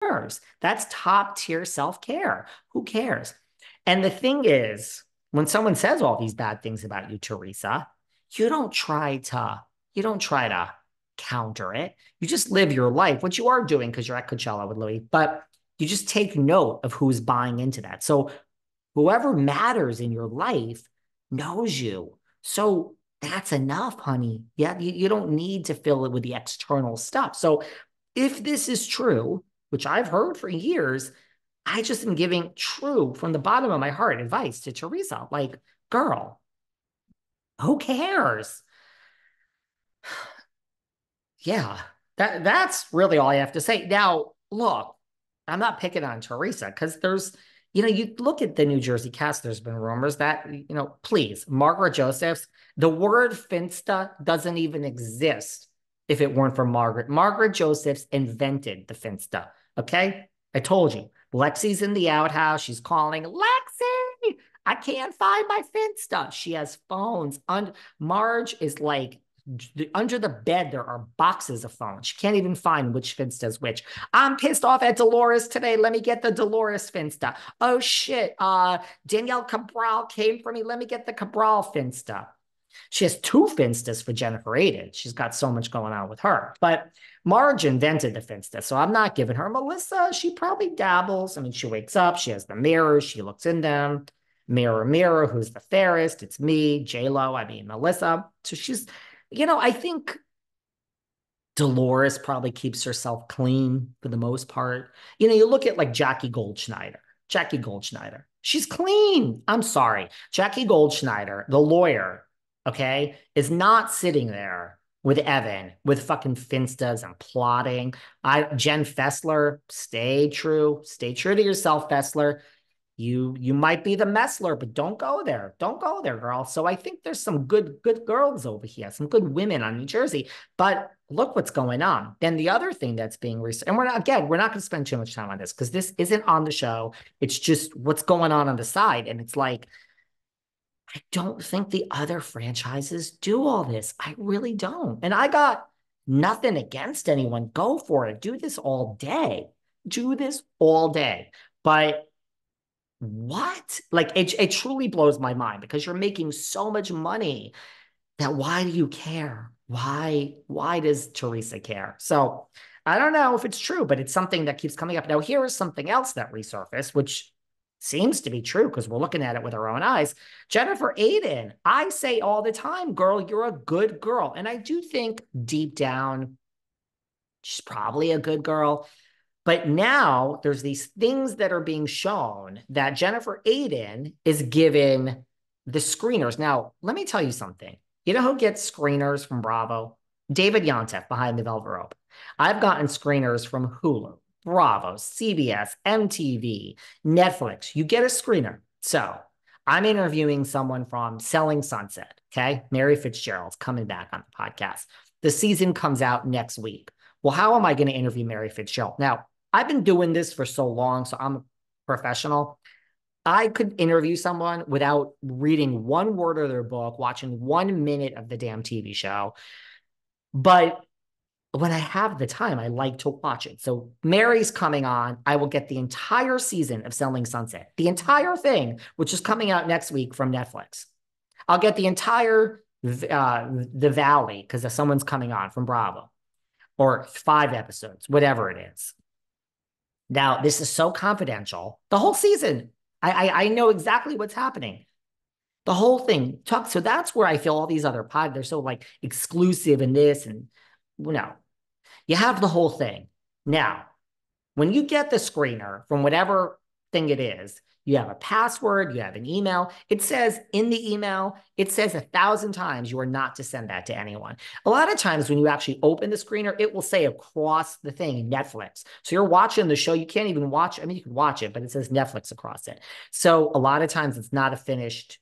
cares? That's top tier self-care. Who cares? And the thing is, when someone says all these bad things about you, Teresa, you don't try to, you don't try to counter it. You just live your life, which you are doing because you're at Coachella with Louis, but you just take note of who's buying into that. So whoever matters in your life knows you. So that's enough, honey. Yeah, you don't need to fill it with the external stuff. So if this is true, which I've heard for years, I just am giving true from the bottom of my heart advice to Teresa. Like, girl, who cares? Yeah, that's really all I have to say. Now, look, I'm not picking on Teresa because you look at the New Jersey cast, there's been rumors that, please, Margaret Josephs, the word finsta doesn't even exist if it weren't for Margaret. Margaret Josephs invented the finsta. Okay. I told you, Lexi's in the outhouse. She's calling, Lexi, I can't find my finsta. She has phones. Marge is like, under the bed, there are boxes of phones. She can't even find which Finsta is which. I'm pissed off at Dolores today. Let me get the Dolores Finsta. Oh shit. Danielle Cabral came for me. Let me get the Cabral Finsta. She has two Finstas for Jennifer Aydin. She's got so much going on with her. But Marge invented the Finsta, so I'm not giving her. Melissa, she probably dabbles. I mean, she wakes up, she has the mirrors, she looks in them. Mirror, mirror, who's the fairest? It's me, J-Lo, I mean, Melissa. So I think Dolores probably keeps herself clean for the most part. You look at like Jackie Goldschneider. Jackie Goldschneider. She's clean. I'm sorry. Jackie Goldschneider, the lawyer, okay, is not sitting there with Evan with fucking finstas and plotting. Jen Fessler, stay true. Stay true to yourself, Fessler. You might be the Messler, but don't go there. Don't go there, girl. So I think there's some good girls over here, some good women on New Jersey. But look what's going on. Then the other thing that's being researched, and we're not going to spend too much time on this because this isn't on the show. It's just what's going on the side. And it's like, I don't think the other franchises do all this. I really don't. And I got nothing against anyone. Go for it. Do this all day. Do this all day. But what? Like it truly blows my mind because you're making so much money that why do you care? Why does Teresa care? So I don't know if it's true, but it's something that keeps coming up. Now, here is something else that resurfaced, which seems to be true because we're looking at it with our own eyes. Jennifer Aydin, I say all the time, girl, you're a good girl. And I do think deep down, she's probably a good girl. But now there's these things that are being shown that Jennifer Aydin is giving the screeners. Now, let me tell you something. You know who gets screeners from Bravo? David Yontef behind the Velvet Rope. I've gotten screeners from Hulu, Bravo, CBS, MTV, Netflix. You get a screener. So I'm interviewing someone from Selling Sunset. Okay. Mary Fitzgerald's coming back on the podcast. The season comes out next week. Well, how am I going to interview Mary Fitzgerald? Now, I've been doing this for so long, so I'm a professional. I could interview someone without reading one word of their book, watching 1 minute of the damn TV show. But when I have the time, I like to watch it. So Mary's coming on. I will get the entire season of Selling Sunset, the entire thing, which is coming out next week from Netflix. I'll get the entire The Valley because someone's coming on from Bravo, or 5 episodes, whatever it is. Now, this is so confidential. The whole season, I know exactly what's happening. The whole thing. So that's where I feel all these other pods, they're so like exclusive in this and no. You have the whole thing. Now, when you get the screener from whatever thing it is, you have a password, you have an email. It says in the email, it says 1,000 times you are not to send that to anyone. A lot of times when you actually open the screener, it will say across the thing, Netflix. So you're watching the show, you can't even watch. I mean, you can watch it, but it says Netflix across it. So a lot of times it's not a finished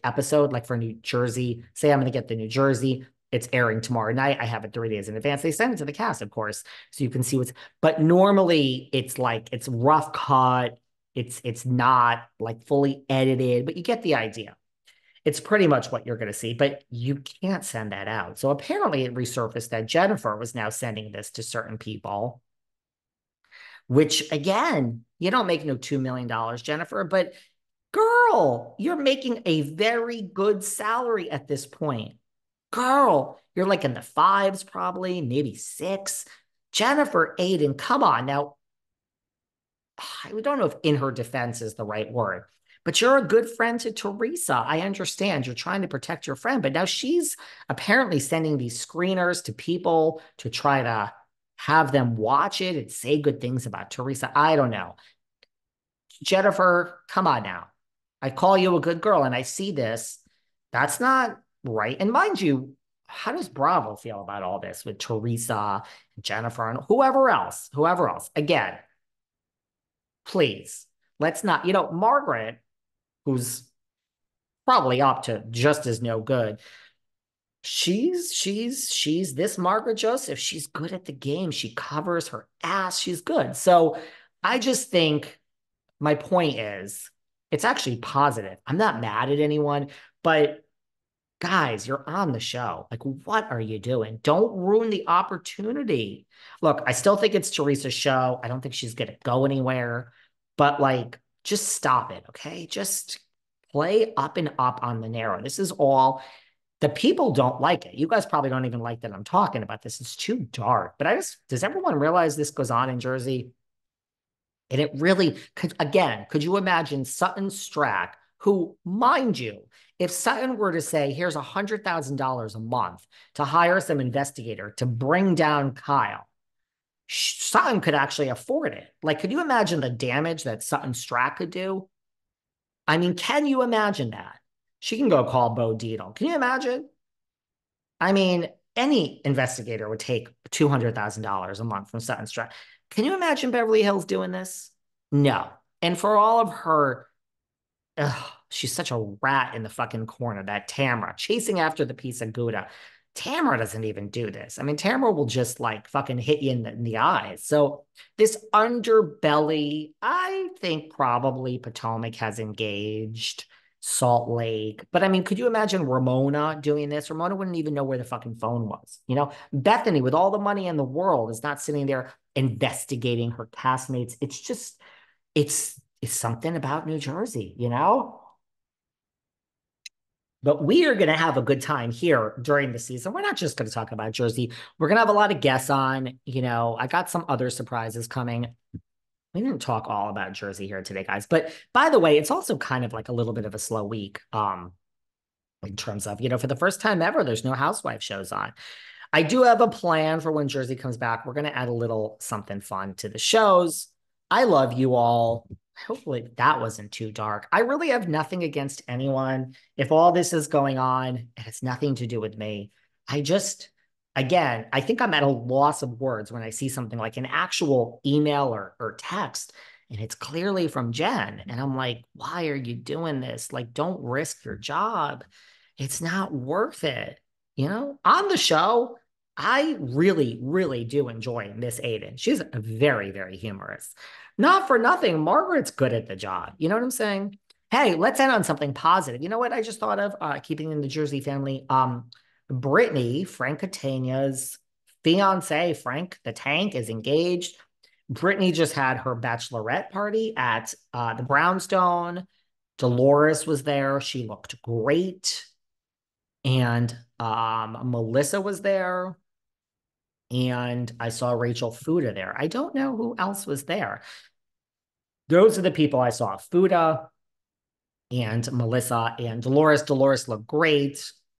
episode. Like for New Jersey, say I'm going to get the New Jersey, it's airing tomorrow night. I have it 3 days in advance. They send it to the cast, of course, so you can see but normally it's like, it's rough cut. It's not like fully edited, but you get the idea. It's pretty much what you're going to see, but you can't send that out. So apparently it resurfaced that Jennifer was now sending this to certain people which again, you don't make no $2 million, Jennifer, but girl, you're making a very good salary at this point. Girl, you're like in the fives, probably, maybe six. Jennifer Aydin, come on. Now, I don't know if in her defense is the right word, but you're a good friend to Teresa. I understand you're trying to protect your friend, but now she's apparently sending these screeners to people to try to have them watch it and say good things about Teresa. I don't know. Jennifer, come on now. I call you a good girl and I see this. That's not right. And mind you, how does Bravo feel about all this with Teresa, Jennifer, and whoever else? Whoever else. Again, please, let's not, Margaret, who's probably up to just as no good. She's this Margaret Joseph. She's good at the game. She covers her ass. She's good. So I just think my point is it's actually positive. I'm not mad at anyone, but guys, you're on the show. Like, what are you doing? Don't ruin the opportunity. Look, I still think it's Teresa's show. I don't think she's going to go anywhere, but like, just stop it. Okay. Just play up and up on the narrow. This is all the people don't like it. You guys probably don't even like that I'm talking about this. It's too dark, but does everyone realize this goes on in Jersey? And it really could, again, could you imagine Sutton Strack, who, mind you, if Sutton were to say, here's $100,000 a month to hire some investigator to bring down Kyle, Sutton could actually afford it. Like, could you imagine the damage that Sutton Strack could do? I mean, can you imagine that? She can go call Bo Dietl. Can you imagine? I mean, any investigator would take $200,000 a month from Sutton Strack. Can you imagine Beverly Hills doing this? No. And for all of her, she's such a rat in the fucking corner, that Tamara, chasing after the piece of Gouda. Tamara doesn't even do this. I mean, Tamara will just like fucking hit you in the eyes. So this underbelly, I think probably Potomac has engaged Salt Lake. But I mean, could you imagine Ramona doing this? Ramona wouldn't even know where the fucking phone was. Bethany, with all the money in the world, is not sitting there investigating her castmates. It's just, it's something about New Jersey. But we are going to have a good time here during the season. We're not just going to talk about Jersey. We're going to have a lot of guests on. I got some other surprises coming. We didn't talk all about Jersey here today, guys. But by the way, it's also kind of like a little bit of a slow week in terms of, for the first time ever, there's no housewife shows on. I do have a plan for when Jersey comes back. We're going to add a little something fun to the shows. I love you all. Hopefully that wasn't too dark. I really have nothing against anyone. If all this is going on, it has nothing to do with me. Again, I think I'm at a loss of words when I see something like an actual email or text, and it's clearly from Jen. And I'm like, why are you doing this? Like, don't risk your job. It's not worth it. On the show, I really, really do enjoy Miss Aydin. She's very, very humorous. Not for nothing, Margaret's good at the job. You know what I'm saying? Hey, let's end on something positive. You know what I just thought of? Keeping in the Jersey family. Brittany, Frank Catania's fiance, Frank the Tank, is engaged. Brittany just had her bachelorette party at the Brownstone. Dolores was there. She looked great. And Melissa was there. And I saw Rachel Fuda there. I don't know who else was there. Those are the people I saw. Fuda and Melissa and Dolores. Dolores looked great.